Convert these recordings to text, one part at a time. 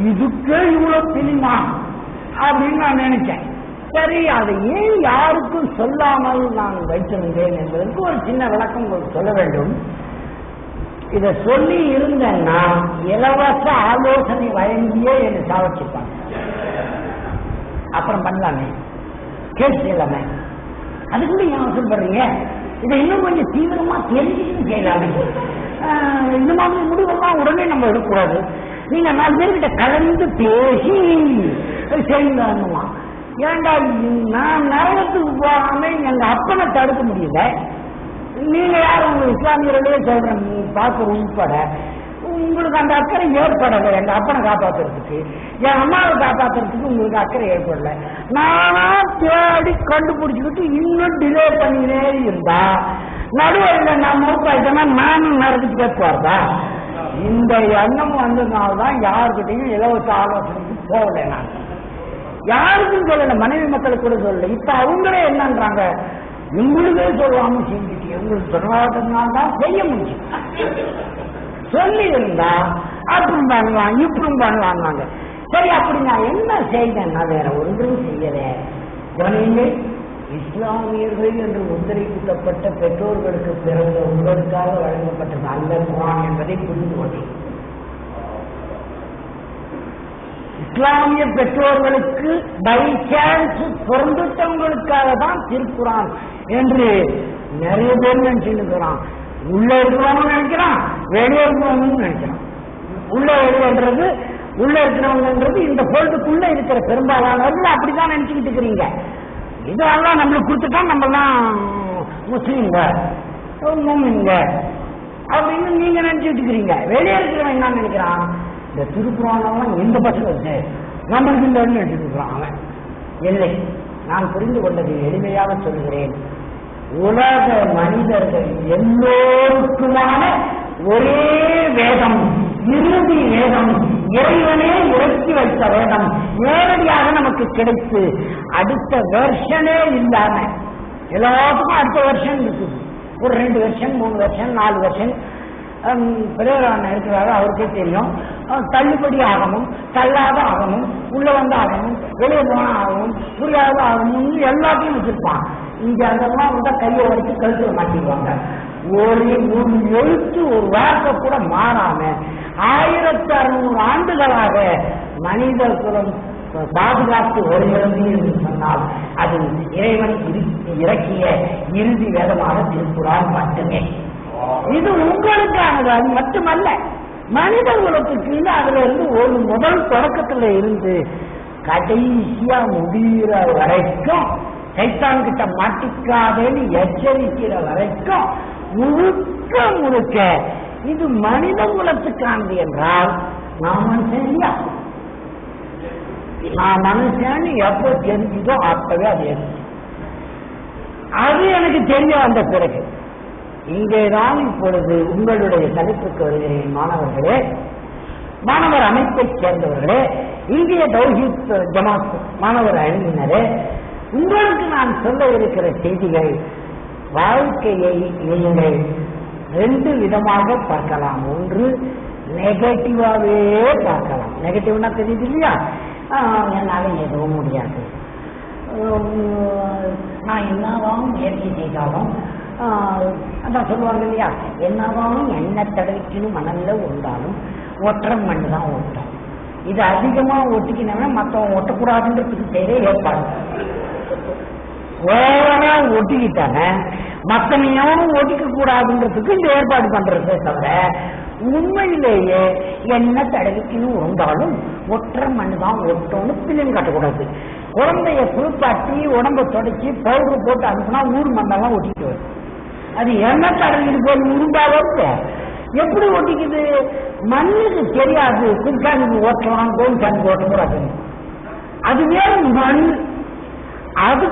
இதுக்கே இவ்வளவு தெரியுமா அப்படின்னு நான் நினைச்சேன். சரி, அதை ஏன் யாருக்கும் சொல்லாமல் நான் வைத்திருந்தேன் என்பதற்கு ஒரு சின்ன விளக்கம் உங்களுக்கு சொல்ல வேண்டும். இதை சொல்லி இருந்தேன்னா இலவச ஆலோசனை வழங்கியே என்னை சாவச்சிருப்பாங்க. அப்புறம் பண்ணலாமே, கேஸ் செய்யலாமே, அதுக்குள்ள ஏன் அவசரப்படுறீங்க? இதை இன்னும் கொஞ்சம் தீவிரமா தெரிஞ்சுக்கிட்டு செய்யலாமே. இந்த மாதிரி முடிவெல்லாம் உடனே நம்ம எடுக்கக்கூடாது. நீங்க 4 பேர்கிட்ட கலந்து பேசி செய்யணுமா? ஏண்டா, நான் நரகத்துக்கு போகாம எங்க அப்பனை தடுக்க முடியல. நீங்க யாரும் உங்க இஸ்லாமியர்களே சொல்றேன் பார்க்க உட்பட உங்களுக்கு அந்த அக்கறை ஏற்படலை. எங்க அப்பனை காப்பாத்துறதுக்கு, என் அம்மாவை காப்பாத்துறதுக்கு உங்களுக்கு அக்கறை ஏற்படல. நானா தேடி கண்டுபிடிச்சுக்கிட்டு இன்னும் டிலே பண்ணினே இருந்தா நடுவில் நான் மூப்பாயிட்டேன்னா நானும் நரகத்துக்கு கேட்பார்தா? இந்த எண்ணம் வந்ததுனால்தான் யாருக்கிட்டையும் இலவச ஆலோசனைக்கு போகல. நான் யாருக்கும் சொல்லல, மனைவி மக்களுக்கு கூட சொல்லல. இப்ப அவங்களே என்னன்றாங்க, உங்களுக்கே சொல்லாம செஞ்சுட்டு உங்களுக்கு சொல்லாததுனால்தான் செய்ய முடியும். சொல்லி இருந்தா அப்புறம் பண்ணுவாங்க இப்படும் பண்ணுவாங்க. சரி, அப்படி நான் என்ன செய்தேன்னா வேற ஒன்றும் செய்யல. கவனியுங்கள், இஸ்லாமியர்கள் என்று முத்திரை குத்தப்பட்ட பெற்றோர்களுக்கு பிறந்த உங்களுக்காக வழங்கப்பட்டது அல்ல குர்ஆன் என்பதை புரிந்து கொண்டேன். இஸ்லாமிய பெற்றோர்களுக்கு பை சான்ஸ் பிறந்துட்டவங்களுக்காக தான் திருக்குறான் என்று நிறைய பேர் நினைச்சுக்கிறான். உள்ள இருக்கிறவங்க நினைக்கிறான், வெளியே இருக்கிறவங்க நினைக்கிறான். உள்ள வெளியன்றது, உள்ள இருக்கிறவங்கன்றது இந்த பொழுதுக்குள்ள இருக்கிற பெரும்பாலானவர்கள் அப்படிதான் நினைச்சுக்கிட்டு இருக்கிறீங்க. இதெல்லாம் நம்மளுக்கு கொடுத்துட்டா நம்மலாம் முஸ்லீம்ங்க மூமின்ங்க அப்படின்னு நீங்க நினைச்சுட்டு இருக்கிறீங்க. வெளியே இருக்கிறவன் என்ன நினைக்கிறான், இந்த திருக்குறானெல்லாம் எந்த பட்சம் வச்சு நம்மளுக்கு இந்த நினைச்சுட்டு இருக்கிறான் அவன். இல்லை, நான் புரிந்து கொண்டது எளிமையாக சொல்கிறேன். உலக மனிதர்கள் எல்லோருக்குமான ஒரே வேதம், இறுதி வேதம், இறைவனே இறக்கி வைத்த வேதம் நேரடியாக நமக்கு கிடைத்து அடுத்த வெர்ஷனே இல்லாம எல்லாத்துக்கும் அடுத்த வெர்ஷன் இருக்குது. ஒரு 2 வெர்ஷன் 3 வெர்ஷன் 4 வெர்ஷன் பெரியவரான இருக்கிறாரு, அவருக்கே தெரியும். தள்ளுபடி ஆகணும், தள்ளாத ஆகணும், உள்ள வந்த ஆகணும், வெளியே போன ஆகணும், புரியாத ஆகணும், எல்லாத்தையும் வச்சிருப்பான். இங்க அதெல்லாம் வந்தா கையை வரைக்கு கழுத்துல மாட்டிடுவாங்க. ஒரு எழுத்து ஒரு வார்த்தை கூட மாறாம 1600 ஆண்டுகளாக மனித குலம் பாதுகாத்து வருகிறது என்று சொன்னால் அது இறைவன் இறக்கிய இறுதி வேதமாக திருக்குறான் மட்டுமே. இது உங்களுக்கானது, அது மட்டுமல்ல மனித குலத்துக்கு. அதுல இருந்து ஒரு முதல் தொடக்கத்துல இருந்து கடைசியா முடிகிற வரைக்கும், சைத்தான் கிட்ட மாட்டிக்காதேன்னு எச்சரிக்கிற வரைக்கும் முழுக்க முழுக்க இது மனித குலத்துக்கானது என்றால் நான் மனுஷன் இல்லையா? நான் மனுஷன் எப்போ தெரிஞ்சுதோ அப்பவே அது அது எனக்கு தெரிய வந்த பிறகு இங்கேதான் இப்பொழுது உங்களுடைய தலைப்புக்கு வருகிறேன். மாணவர்களே, மாணவர் அமைப்பைச் சேர்ந்தவர்களே, இந்திய தௌஹீத் ஜமாத் மாணவர் அணியினரே, உங்களுக்கு நான் சொல்ல இருக்கிற செய்திகள் வாழ்க்கையை நீங்கள் 2 விதமாக பார்க்கலாம். ஒன்று நெகட்டிவாவே பார்க்கலாம். நெகட்டிவ்னா தெரியுது இல்லையா? என்னால எதுவும் முடியாது, நான் என்னதான் முயற்சி செய்தாலும் அதான் சொல்லுவாங்க இல்லையா, என்னதான் எண்ணெய் தடவிக்கணும் மணல்ல ஒன்றாலும் ஒற்றை மண் தான் ஒட்டும். இது அதிகமா ஒட்டிக்கணும்னா மற்றவன் ஒட்டக்கூடாதுன்றதுக்கு செய்யற ஏற்பாடு. ஓவரா ஒட்டிக்கிட்டாங்க மத்தனையும் ஒட்டிக்க கூடாதுன்றதுக்கு இந்த ஏற்பாடு பண்றதே தவிர உண்மையிலேயே என்ன தடவிக்கணும் இருந்தாலும் ஒற்றை மண் தான் ஒட்டோன்னு பிள்ளைங்க கட்டக்கூடாது. குழந்தைய குளிப்பாட்டி உடம்ப தொடச்சி பவுடர் போட்டு அனுப்புனா ஊர் மண்ணெல்லாம் ஒட்டிட்டு வருது. அது என்ன தடவிக்கிட்டு போய் உருண்டா வருது. எப்படி ஒட்டிக்குது? மண்ணுக்கு தெரியாது குளிச்சானுக்கு ஓட்டலாம், கோவிச்சானுக்கு ஓட்டக்கூடாது. அது வேற மண். அது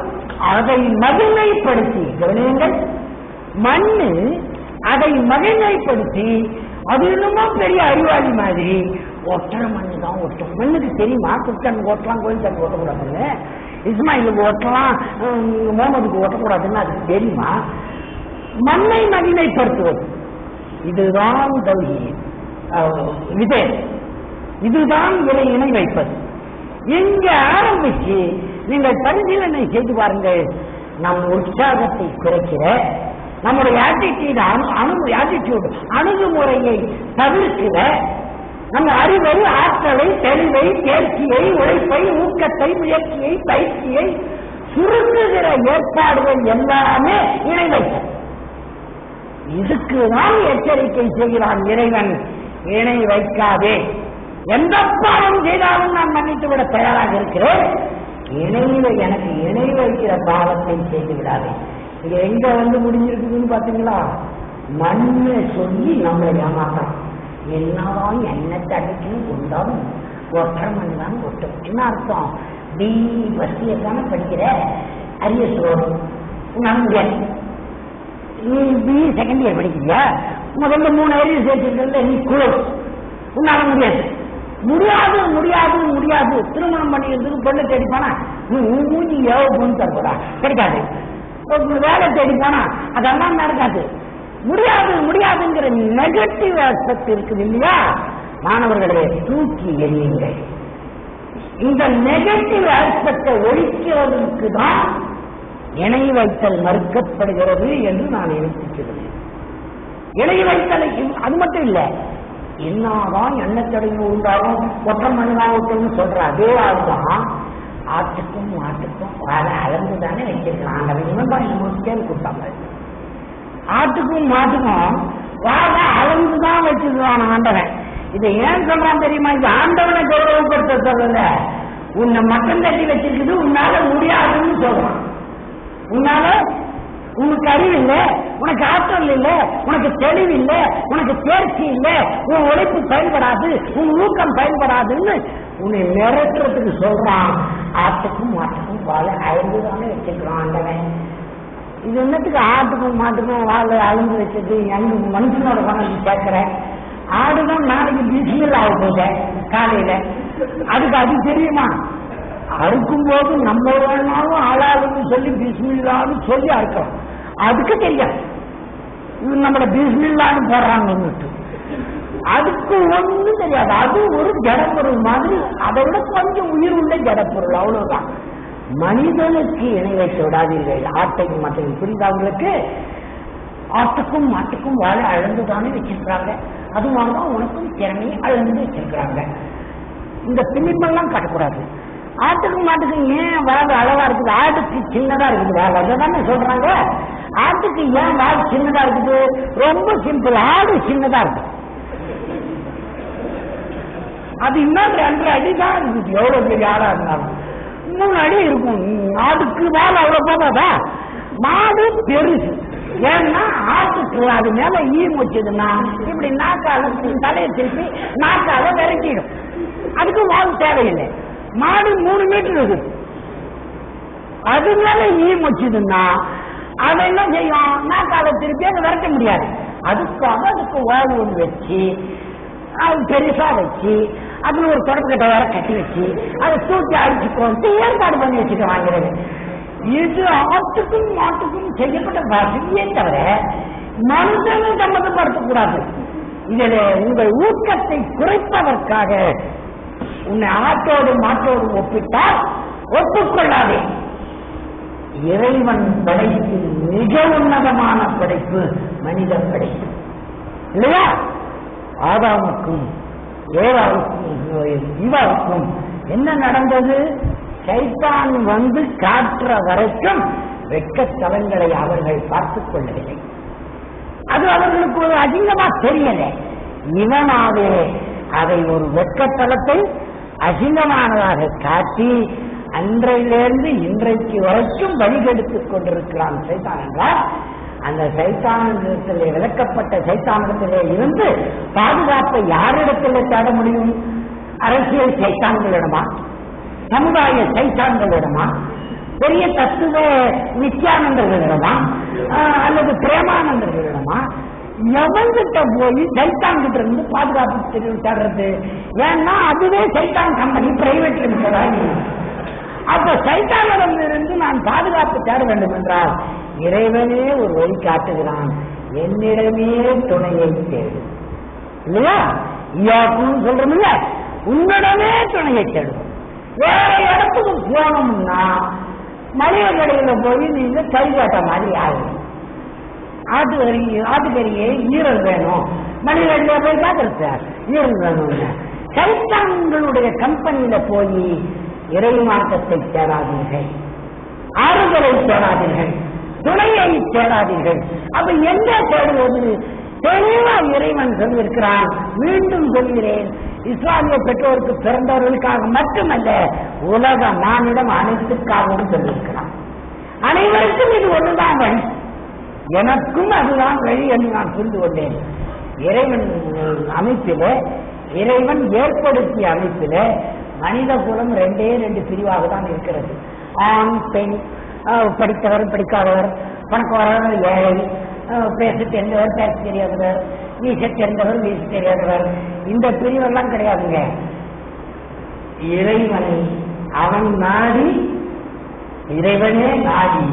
அதை மகிமைப்படுத்தி கவனியுங்கள், மண்ணு அதை மகிமைப்படுத்தி அது என்னமோ பெரிய அறிவாளி மாதிரி ஒற்றை மண்ணு தான் ஒட்டும். மண்ணுக்கு தெரியுமா குளிச்சானுக்கு ஓட்டலாம், கோவிச்சானுக்கு ஓட்டக்கூடாதுன்னு, இஸ்மாயிலுக்கு ஓட்டலாம், முகமதுக்கு ஓட்டக்கூடாதுன்னு அதுக்கு தெரியுமா? மண்ணை மகிமைப்படுத்துவது இதுதான் தௌஹீத். விஜய் இதுதான் இணை வைப்பது. இங்க ஆரம்பிச்சு நீங்கள் பரிசீலனை செய்து பாருங்கள். நம் உற்சாகத்தை குறைக்கிற, நம்முடைய ஆட்டிடியூட் அணுகுமுறையை தவிர்க்கிற, நம்ம அறிவை, ஆற்றலை, தெளிவை, தேர்ச்சியை, உழைப்பை, ஊக்கத்தை, முயற்சியை, பயிற்சியை சுருங்குகிற ஏற்பாடுகள் எல்லாமே இணை வைத்தல். இதுக்குதான் எச்சரிக்கை செய்கிறான் இறைவன். இணை வைக்காதே, எந்த பாவம் செய்தாலும் நான் மன்னித்து விட தயாராக இருக்கிறேன். எனக்கு இணை வைக்கிற பாவத்தை செய்து விடாதே. இது எங்க வந்து முடிஞ்சிருக்குதுன்னு பாத்தீங்களா? மண்ணை சொல்லி நம்மளை ஏமாத்தான். என்னதான் என்ன தடுக்குன்னு கொண்டாலும் ஒற்றை மண் தான் ஒட்டும். என்ன அர்த்தம்? பி ஃபர்ஸ்ட் இயர் தானே படிக்கிற, அரியஸ் ரோடு நம்ப. நீ பி செகண்ட் இயர் படிக்கிறியா? முதல்ல 3 அரியஸ் சேர்த்திருக்கல, நீ குளோஸ். உன்னால முடியாது முடியாது முடியாது முடியாது. திருமணம் பண்ணிக்கிறதுக்கு பொண்ணு தேடி போனா மூஞ்சி எவ்வளவு பொண்ணு தரப்போடா, கிடைக்காது. வேலை தேடி போனா அதெல்லாம் நடக்காது. முடியாது முடியாதுங்கிற நெகட்டிவ் ஆஸ்பெக்ட் இருக்குது இல்லையா? மாணவர்களே, தூக்கி எறியுங்கள். இந்த நெகட்டிவ் ஆஸ்பெக்டை ஒழிக்கிறதுக்கு தான் இணை வைத்தல் மறுக்கப்படுகிறது என்று நான் யோசிக்கிறேன். இணை வைத்தலை அது மட்டும் இல்லை, என்னதான் எண்ணத்தடைவு உண்டாகும், ஒற்றை மண்ணாகட்டும்னு சொல்ற அதே ஆள்தான் ஆட்டுக்கும் மாட்டுக்கும் வேலை அளந்துதானே வச்சிருக்கான். ஆண்டவன் இவன் தான் இன்னொரு கேள்வி கொடுத்தாங்க. ஆட்டுக்கும் மாட்டுக்கும் வேலை அளந்துதான் வச்சிருக்கான் ஆண்டவன். இதை ஏன் சொல்றான் தெரியுமா? இந்த ஆண்டவனை கௌரவப்படுத்த சொல்லல, உன்னை மட்டும் தட்டி வச்சிருக்குது, உன்னால முடியாதுன்னு சொல்றான். உன்னால உனக்கு அறிவு இல்லை, உனக்கு ஆற்றல் இல்லை, உனக்கு தெளிவு இல்லை, உனக்கு தேர்ச்சி இல்லை, உன் உழைப்பு பயன்படாது, உன் ஊக்கம் பயன்படாதுன்னு உன்னை மிரட்டுறதுக்கு சொல்றான். ஆட்டுக்கும் மாட்டுக்கும் வாழை அழுந்துதானே வச்சிருக்கிறான் ஆண்டவன். இது என்னத்துக்கு ஆட்டுக்கும் மாட்டுக்கும் வாழை அழுந்து வச்சது? எங்க மனுஷனோட பணம் கேட்கிற ஆடுதான் நாளைக்கு பிஸ்மில் ஆக போகுது காலையில. அதுக்கு அது தெரியுமா? அறுக்கும் போது நம்ம வேணாலும் ஆளாதுன்னு சொல்லி பிஸ்மில்லான்னு சொல்லி அறுக்கிறோம். அதுக்கு தெரியாது இது நம்மள பிஸ்மில்லான்னு போடுறாங்க. அதுக்கு ஒன்றும் தெரியாது. அது ஒரு ஜடப்பொருள் மாதிரி, அதை விட கொஞ்சம் உயிர் உள்ள ஜடப்பொருள், அவ்வளவுதான். மனிதனுக்கு இணை வைத்து விடாதீர்கள். ஆட்டைக்கும் மாட்டையும் புரிந்தவங்களுக்கு ஆட்டுக்கும் மாட்டுக்கும் வாழை அழந்துதானே வச்சிருக்கிறாங்க. அது மாதிரிதான் உனக்கும் திறமையை அழந்து வச்சிருக்கிறாங்க. இந்த பிலிப்பெல்லாம் காட்டக்கூடாது. ஆட்டுக்கும் மாட்டுக்கும் ஏன் வாழை அளவா இருக்குது? ஆட்டுக்கு சின்னதா இருக்குது வாழை, அதானே சொல்றாங்க. ஆட்டுக்கு ஏன் வாழை சின்னதா இருக்குது? ரொம்ப சிம்பிள், ஆடு சின்னதா இருக்கு. அது இன்னும் 2 அடி தான் இருக்குது. எவ்வளவு பெரிய ஆடா இருந்தாலும் 3 அடி இருக்கும். ஆட்டுக்கு வாழை அவ்வளவு போதாதா? மாடு பெருசு. ஏன்னா ஆட்டுக்கு அது மேல மொச்சதுன்னா இப்படி நாக்கால தலையை திருப்பி நாக்கால விரட்டிடும். அதுக்கு வால் தேவையில்லை. மாடு 3 மீட்டர் இருக்கு. அது மேல மொச்சதுன்னா அதை என்ன செய்யும்? நாக்கால திருப்பி அதை விரட்ட முடியாது. அதுக்காக அதுக்கு வால் ஒன்று வச்சு, அது பெருசா வச்சு, அதுல ஒரு தொடர்புகிட்ட வேற கட்டி வச்சு, அதை தூக்கி அடிச்சுக்கொண்டு ஏற்பாடு பண்ணி வச்சுட்டு வாங்கிறது. இது ஆட்டுக்கும் மாட்டுக்கும் செய்யப்பட்ட வசதியே தவிர மனுஷனை சம்மந்தப்படுத்தக்கூடாது. இதில் உங்கள் ஊக்கத்தை குறைப்பதற்காக உன்னை ஆட்டோடு மாட்டோடு ஒப்பிட்டால் ஒப்புக்கொள்ளாதே. இறைவன் படைப்பு மிக உன்னதமான படைப்பு மனித படைப்பு இல்லையா? ஆதாமுக்கும் ஏவாவுக்கும் இவாவுக்கும் என்ன நடந்தது? சைத்தான் வந்து காட்டுற வரைக்கும் வெட்கத்தலங்களை அவர்கள் பார்த்துக் கொள்ளவில்லை. அது அவர்களுக்கு ஒரு அசிங்கமா தெரியல. இவனாவே அதை ஒரு வெட்கத்தலத்தை அசிங்கமானதாக காட்டி அன்றையிலிருந்து இன்றைக்கு வரைக்கும் வழிகெடுத்துக் கொண்டிருக்கிறான் சைத்தான் என்றால், அந்த சைத்தானிடத்திலே விளக்கப்பட்ட சைத்தானிடத்திலே இருந்து பாதுகாப்பை யாரிடத்திலே தேட முடியும்? அரசியல் சைத்தான்களிடமா? சமுதாய சைத்தான்களிடமா? பெரிய தத்துவ நித்யானந்தர்களிடமா? அல்லது பிரேமானந்தர்களிடமா? எவன்கிட்ட போய் சைத்தான் கிட்ட இருந்து பாதுகாப்பு தேடுறது? ஏன்னா அதுவே சைத்தான் கம்பெனி, பிரைவேட் லிமிடெட். அப்ப சைத்தானிடம் இருந்து நான் பாதுகாப்பு தேட வேண்டும் என்றால் இறைவனே ஒரு வழி காட்டுகிறான். என்னிடமே துணையை தேடு இல்லையா? சொல்றோம் இல்ல, உன்னிடமே துணையை தேடுவோம். வேற இடத்துக்கு போனோம்னா மளிகை கடையில போய் நீங்க கை காட்ட மாதிரி ஆகும். ஆட்டுக்கறியே ஈரல் வேணும், மளிகை கடையில போய் காட்டுறது ஈரல் வேணும்னு சைத்தான்களுடைய கம்பெனியில போய் இறை மார்க்கத்தை தேடாதீர்கள், ஆறுதலை தேடாதீர்கள், துணையை தேடாதீர்கள். அப்ப என்ன தேடுவது? தெளிவா இறைவன் சொல்லியிருக்கிறான். மீண்டும் சொல்கிறேன், இஸ்லாமிய பெற்றோருக்கு பிறந்தவர்களுக்காக மட்டுமல்ல, உலக மாநிலம் அனைத்துக்காகவும் சொல்லியிருக்கிறான். அனைவருக்கும் இது ஒன்றுதான் வழி, எனக்கும் அதுதான் வழி என்று நான் புரிந்து கொண்டேன். இறைவன் அமைப்பில, இறைவன் ஏற்படுத்திய அமைப்பில மனித குலம் 2 பிரிவாக தான் இருக்கிறது. ஆண் பெண், படித்தவர் படிக்காதவர், பணக்காரர் ஏழை, பேச தெரிந்தவர் பேச தெரியாதவர், வீச தெரிந்தவர் வீச தெரியாதவர், இந்த பிரிவெல்லாம் கிடையாதுங்க. இறைவனை அவன் நாடி, இறைவனே நாடி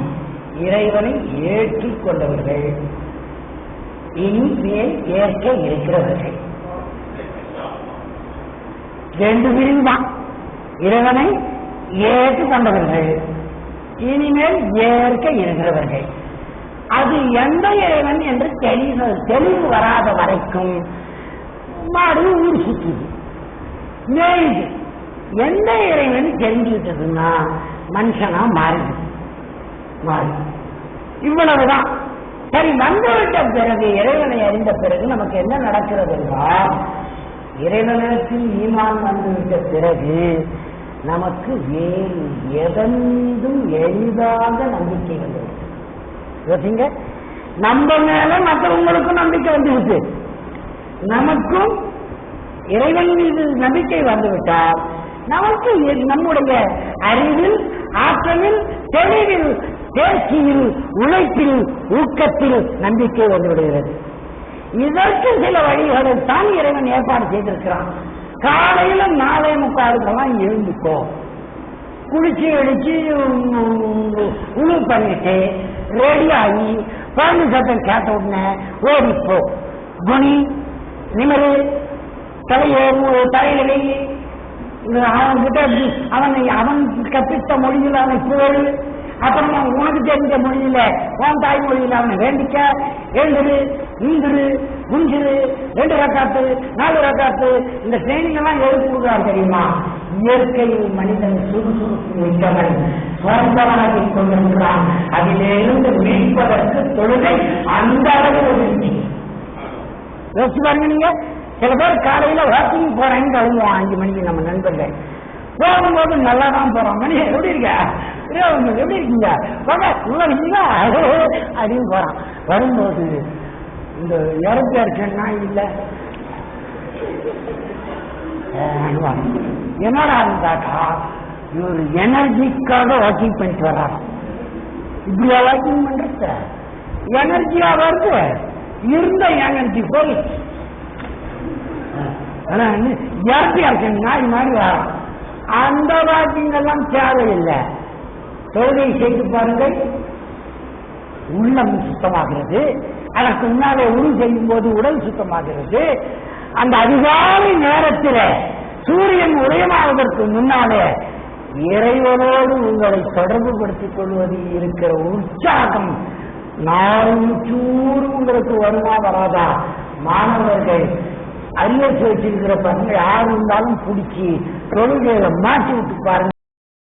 இறைவனை ஏற்றுக் கொண்டவர்கள், இனிமேல் ஏற்க இருக்கிறவர்கள். 2 பிரிவு தான். இறைவனை ஏற்றுக் கொண்டவர்கள், இனிமேல் ஏற்க இருக்கிறவர்கள். அது எந்த இறைவன் என்று தெளிவு வராத வரைக்கும் மாடு ஊர் சுற்றுது, மேயுது. எந்த இறைவன் தெரிஞ்சுக்கிட்டதுன்னா மனுஷனா மாறுது. இவ்வளவுதான். சரி, வந்துவிட்ட பிறகு, இறைவனை அறிந்த பிறகு நமக்கு என்ன நடக்கிறது என்றால், இறைவனத்தில் ஈமான் வந்துவிட்ட பிறகு நமக்கு வேறு எதென்றும் எளிதாக நம்பிக்கை வந்துவிடும். யோசிங்க, நம்ம மேல மற்றவங்களுக்கும் நம்பிக்கை வந்துவிட்டு, நமக்கும் இறைவன் மீது நம்பிக்கை வந்துவிட்டால் நமக்கு நம்முடைய அறிவில், ஆற்றலில், தெளிவில், தேர்ச்சியில், உழைப்பில், ஊக்கத்தில் நம்பிக்கை வந்துவிடுகிறது. இதற்கு சில வழிகளை தான் இறைவன் ஏற்பாடு செய்திருக்கிறான். காலையில 4:45 எழுந்துக்கோ, குளிச்சு எழுச்சி உணவு பண்ணிட்டு ரெடி ஆகி பாம்பு சத்தம் கேட்ட உடனே ஓடிப்போ, குனி நிமரு தலையிலே அவன்கிட்ட அவன் கற்பித்த மொழியில் அவனை புகழ், அப்புறமா உனக்கு தெரிஞ்ச மொழியில உன் தாய்மொழியில் அவனை வேண்டிக்க, எழுந்துரு, நீந்துரு, குஞ்சிரு, 2 ரக்காத்து 4 ரக்காத்து, இந்த ட்ரைனிங் எல்லாம் எழுதி கொடுக்குறான் தெரியுமா? இயற்கையில் மனிதன் சுறுசுறுப்பு மிக்கவன், சுதந்திரமாகி கொண்டிருக்கிறான். அதிலிருந்து மீட்பதற்கு தொழுகை அந்த அளவு யோசிச்சு பாருங்க. நீங்க சில பேர் காலையில வாக்கிங் போறேன்னு கிளம்புவோம் 5 மணிக்கு. நம்ம நண்பர்கள் போகும்போது நல்லா தான் போறோம். மணி எப்படி இருக்க, எப்படி இருக்கீங்க, உள்ள இருக்கீங்களா அப்படின்னு போறான். வரும்போது இந்த ஏரோப்ளேன்னா இல்ல என்னடா இருந்தாக்கா இவர் எனர்ஜிக்காக வாக்கிங் பண்ணிட்டு வர்றாரு. இப்படியா வாக்கிங் பண்றது? எனர்ஜியா வருது, இருந்த எனர்ஜி போயிடுச்சு. இயற்கையா இருக்கு, நாய் மாதிரி வரும். அந்த வாக்கிங் எல்லாம் தேவையில்லை. தொழுகை செய்து பாருங்கள், உள்ளம் சுத்தமாகிறது. அதற்கு முன்னாலே உரு செய்யும் போது உடல் சுத்தமாகிறது. அந்த அதிகாலை நேரத்தில் சூரியன் உதயமாவதற்கு முன்னாலே இறைவனோடு உங்களை தொடர்பு படுத்திக் கொள்வது இருக்கிற உற்சாகம் நாளூறு உங்களுக்கு வருமா வராதா? மாணவர்கள் அரியர் வச்சிருக்கிற பசங்க யாரு இருந்தாலும் பிடிச்சி தொழுகையில மாற்றி விட்டு பாருங்க.